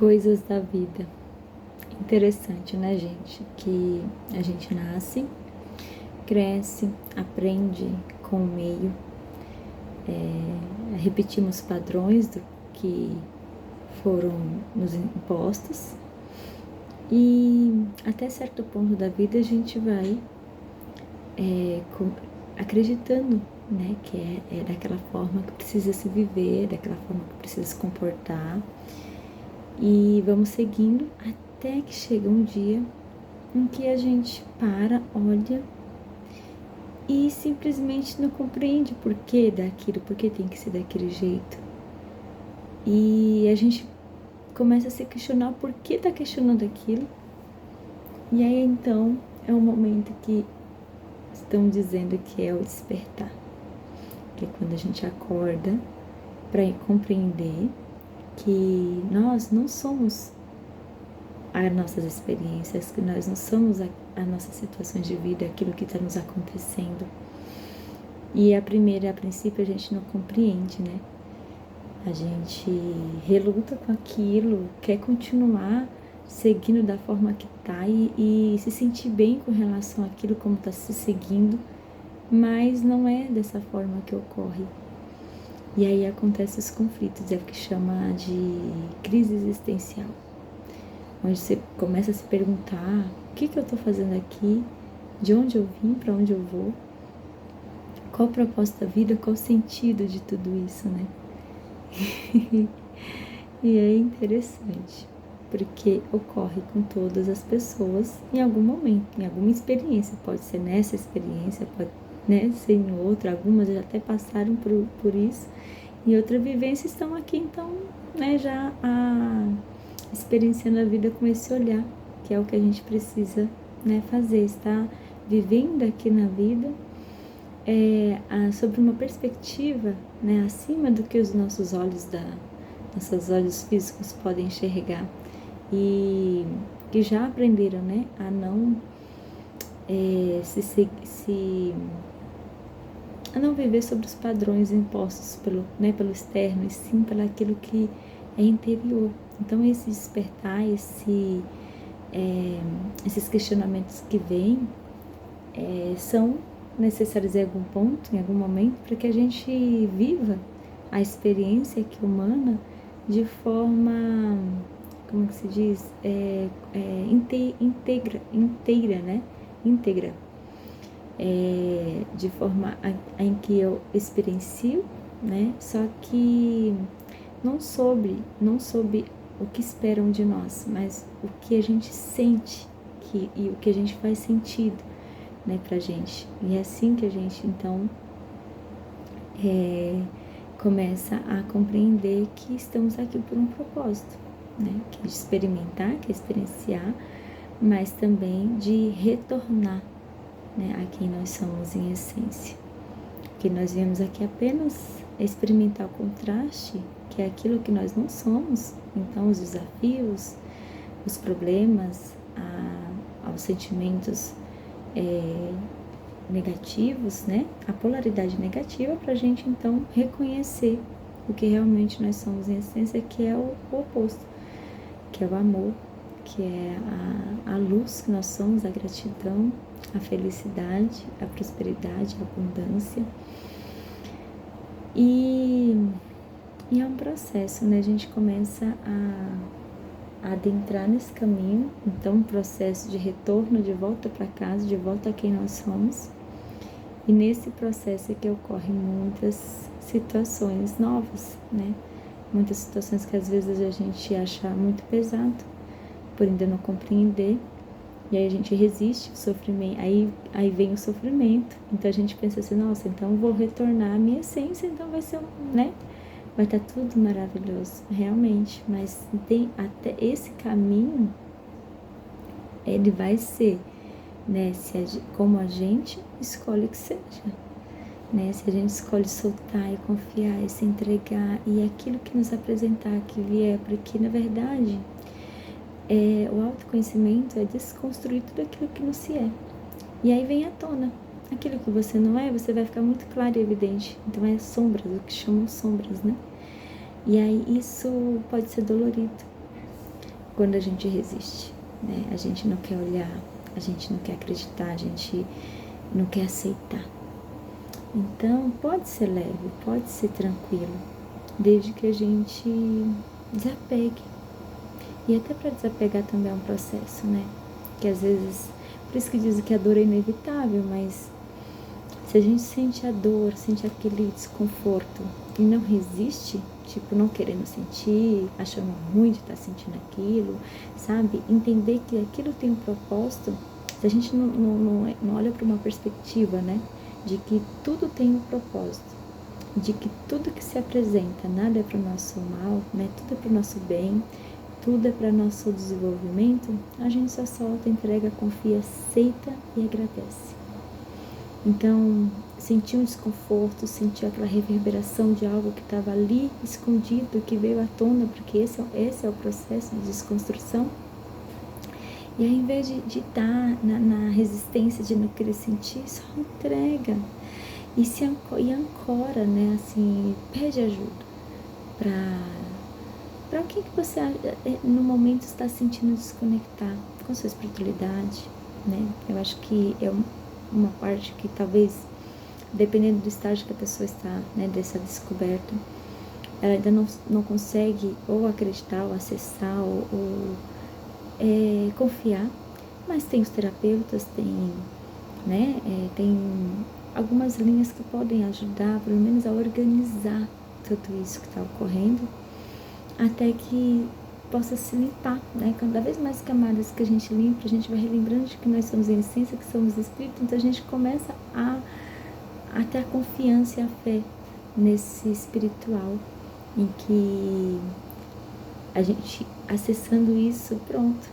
Coisas da vida. Interessante, né, gente? Que a gente nasce, cresce, aprende com o meio, repetimos padrões do que foram nos impostos e até certo ponto da vida a gente vai acreditando, né, que é daquela forma que precisa se viver, daquela forma que precisa se comportar. E vamos seguindo até que chega um dia em que a gente para, olha e simplesmente não compreende por que daquilo, por que tem que ser daquele jeito. E a gente começa a se questionar por que está questionando aquilo. E aí então é um momento que estão dizendo que é o despertar, que é quando a gente acorda para compreender que nós não somos as nossas experiências, que nós não somos as nossas situações de vida, aquilo que está nos acontecendo. E a princípio, a gente não compreende, né? A gente reluta com aquilo, quer continuar seguindo da forma que está e se sentir bem com relação àquilo como está se seguindo, mas não é dessa forma que ocorre. E aí acontecem os conflitos, é o que chama de crise existencial, onde você começa a se perguntar: o que eu estou fazendo aqui? De onde eu vim? Para onde eu vou? Qual o propósito da vida? Qual o sentido de tudo isso, né? E é interessante, porque ocorre com todas as pessoas em algum momento, em alguma experiência. Pode ser nessa experiência, pode, né, ser em outra. Algumas já até passaram por isso. Em outra vivência estão aqui, então, né, já experienciando a vida com esse olhar, que é o que a gente precisa, né, fazer, estar vivendo aqui na vida sobre uma perspectiva, né, acima do que os nossos olhos físicos podem enxergar, e que já aprenderam, né, a não a não viver sobre os padrões impostos pelo externo, e sim pelo aquilo que é interior. Então esse despertar, esses questionamentos que vêm são necessários em algum ponto, em algum momento, para que a gente viva a experiência aqui humana de forma, como que se diz, inteira, né? Íntegra. De forma em que eu experiencio, né? Só que não sob o que esperam de nós, mas o que a gente sente e o que a gente faz sentido, né, pra gente. E é assim que a gente, então, começa a compreender que estamos aqui por um propósito, né, que é de experimentar, que é experienciar, mas também de retornar, né, a quem nós somos em essência. Que nós viemos aqui apenas experimentar o contraste, que é aquilo que nós não somos. Então, os desafios, os problemas, os sentimentos negativos, né? A polaridade negativa, para a gente então reconhecer o que realmente nós somos em essência, que é o oposto, que é o amor, que é a luz que nós somos, a gratidão, a felicidade, a prosperidade, a abundância. E é um processo, né? A gente começa a adentrar nesse caminho, então um processo de retorno, de volta para casa, de volta a quem nós somos. E nesse processo é que ocorrem muitas situações novas, né? Muitas situações que às vezes a gente acha muito pesado, por ainda não compreender. E aí a gente resiste o sofrimento, aí vem o sofrimento. Então a gente pensa assim: nossa, então eu vou retornar à minha essência, então vai ser, né? Vai estar tudo maravilhoso, realmente. Mas tem até esse caminho, ele vai ser, né, como a gente escolhe que seja, né? Se a gente escolhe soltar e confiar e se entregar, e aquilo que nos apresentar que vier, porque na verdade o autoconhecimento é desconstruir tudo aquilo que não se é. E aí vem à tona aquilo que você não é, você vai ficar muito claro e evidente. Então é sombras, o que chamam sombras, né? E aí isso pode ser dolorido, quando a gente resiste, né? A gente não quer olhar, a gente não quer acreditar, a gente não quer aceitar. Então, pode ser leve, pode ser tranquilo, desde que a gente desapegue. E até para desapegar também é um processo, né? Que às vezes, por isso que dizem que a dor é inevitável, mas se a gente sente a dor, sente aquele desconforto e não resiste, tipo, não querendo sentir, achando ruim de estar sentindo aquilo, sabe? Entender que aquilo tem um propósito, se a gente não olha para uma perspectiva, né? De que tudo tem um propósito, de que tudo que se apresenta, nada é para o nosso mal, né? Tudo é para o nosso bem, tudo é para nosso desenvolvimento, a gente só solta, entrega, confia, aceita e agradece. Então, sentir um desconforto, sentir aquela reverberação de algo que estava ali escondido, que veio à tona, porque esse é o processo de desconstrução. E ao invés de estar na resistência, de não querer sentir, só entrega. E ancora, né, assim, pede ajuda para o que você no momento está sentindo desconectar com sua espiritualidade, né? Eu acho que é uma parte que talvez, dependendo do estágio que a pessoa está, né, dessa descoberta, ela ainda não consegue ou acreditar, ou acessar, ou confiar, mas tem os terapeutas, tem algumas linhas que podem ajudar, pelo menos, a organizar tudo isso que está ocorrendo, até que possa se limpar, né? Cada vez mais camadas que a gente limpa, a gente vai relembrando de que nós somos em essência, que somos espírito, então a gente começa a ter a confiança e a fé nesse espiritual, em que a gente, acessando isso, pronto,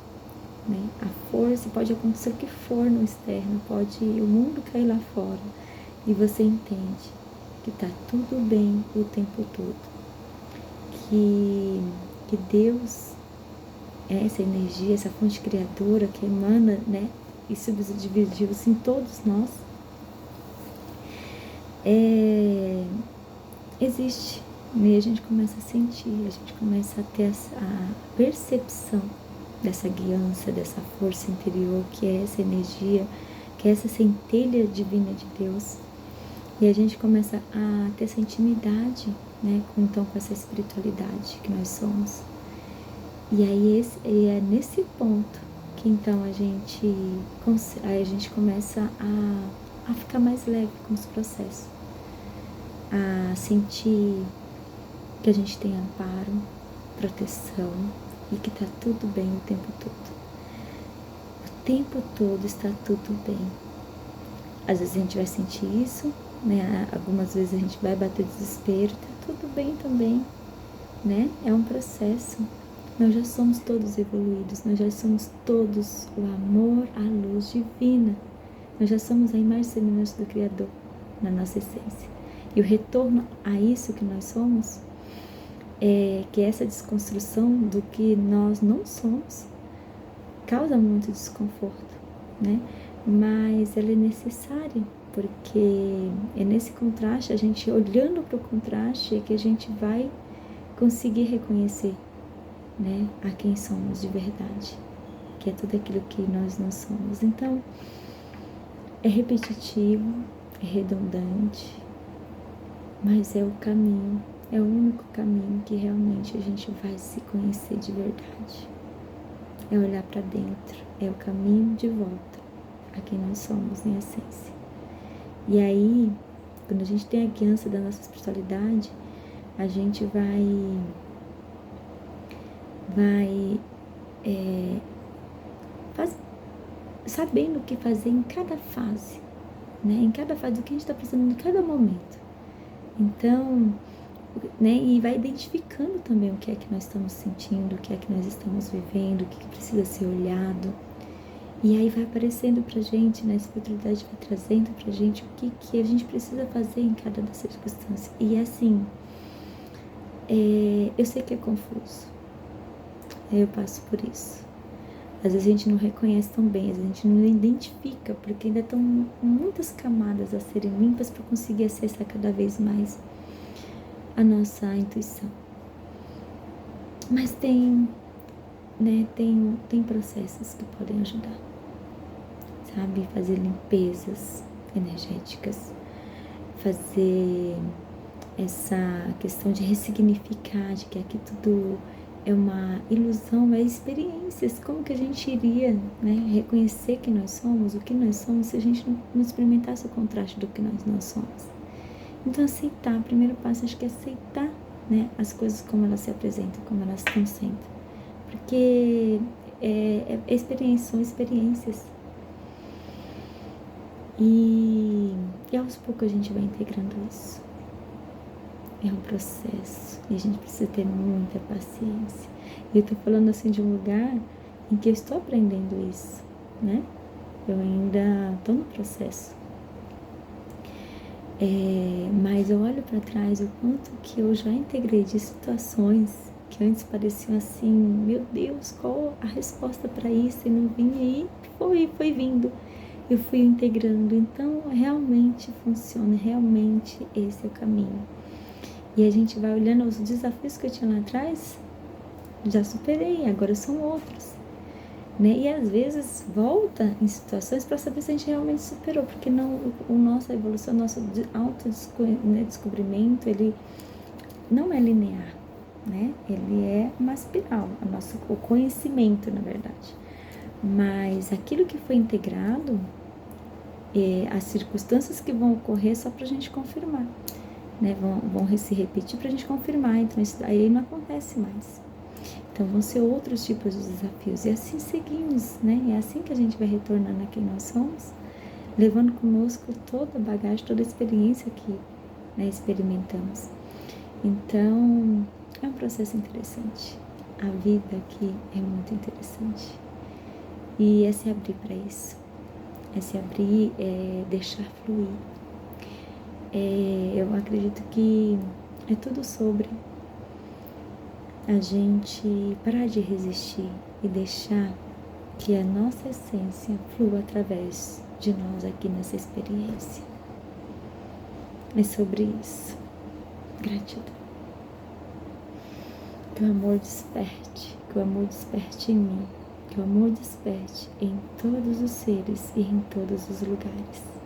né? A força, pode acontecer o que for no externo, pode o mundo cair lá fora, e você entende que tá tudo bem o tempo todo, que Deus é essa energia, essa fonte criadora que emana, né, e subdividiu-se em todos nós, existe, e a gente começa a sentir, a gente começa a ter a percepção dessa guiança, dessa força interior, que é essa energia, que é essa centelha divina de Deus. E a gente começa a ter essa intimidade, né, então com essa espiritualidade que nós somos. E aí é nesse ponto que então a gente começa a ficar mais leve com os processos, a sentir que a gente tem amparo, proteção e que está tudo bem o tempo todo. O tempo todo está tudo bem. Às vezes a gente vai sentir isso, né? Algumas vezes a gente vai bater desespero, tá tudo bem também, né? É um processo. Nós já somos todos evoluídos, nós já somos todos o amor, a luz divina. Nós já somos a imagem e semelhança do Criador na nossa essência. E o retorno a isso que nós somos, que essa desconstrução do que nós não somos, causa muito desconforto, né? Mas ela é necessária, porque é nesse contraste, a gente olhando para o contraste, é que a gente vai conseguir reconhecer, né, a quem somos de verdade, que é tudo aquilo que nós não somos. Então, é repetitivo, é redundante, mas é o caminho, é o único caminho que realmente a gente vai se conhecer de verdade. É olhar para dentro, é o caminho de volta a quem nós somos em essência. E aí, quando a gente tem a guiança da nossa espiritualidade, a gente vai sabendo o que fazer em cada fase, né? Em cada fase do que a gente está precisando em cada momento. Então, né? E vai identificando também o que é que nós estamos sentindo, o que é que nós estamos vivendo, o que precisa ser olhado. E aí vai aparecendo pra gente, né? A espiritualidade vai trazendo pra gente o que a gente precisa fazer em cada dessas circunstâncias. E assim, eu sei que é confuso. Eu passo por isso. Às vezes a gente não reconhece tão bem, às vezes a gente não identifica, porque ainda estão muitas camadas a serem limpas para conseguir acessar cada vez mais a nossa intuição. Mas tem né, tem processos que podem ajudar, sabe? Fazer limpezas energéticas, fazer essa questão de ressignificar, de que aqui tudo é uma ilusão, é experiências. Como que a gente iria, né, reconhecer que nós somos, o que nós somos, se a gente não experimentasse o contraste do que nós não somos? Então, aceitar, o primeiro passo acho que é aceitar, né, as coisas como elas se apresentam, como elas estão sendo. Porque são experiências. E aos poucos a gente vai integrando isso. É um processo e a gente precisa ter muita paciência. E eu tô falando assim de um lugar em que eu estou aprendendo isso, né? Eu ainda tô no processo. Mas eu olho para trás o quanto que eu já integrei de situações que antes pareciam assim, meu Deus, qual a resposta para isso? E não vinha aí, foi vindo. Eu fui integrando, então realmente funciona, realmente esse é o caminho. E a gente vai olhando os desafios que eu tinha lá atrás, já superei, agora são outros. Né? E às vezes volta em situações para saber se a gente realmente superou, porque não, nossa evolução, nosso autodescobrimento, ele não é linear, né? Ele é uma espiral, o conhecimento, na verdade. Mas aquilo que foi integrado, as circunstâncias que vão ocorrer só para a gente confirmar, né? Vão se repetir para a gente confirmar, então isso aí não acontece mais. Então vão ser outros tipos de desafios e assim seguimos, né? É assim que a gente vai retornando a quem nós somos, levando conosco toda a bagagem, toda a experiência que, né, experimentamos. Então é um processo interessante. A vida aqui é muito interessante e é se abrir para isso, é se abrir, é deixar fluir. Eu acredito que é tudo sobre a gente parar de resistir e deixar que a nossa essência flua através de nós aqui nessa experiência. É sobre isso. Gratidão. Que o amor desperte, que o amor desperte em mim, que o amor desperte em todos os seres e em todos os lugares.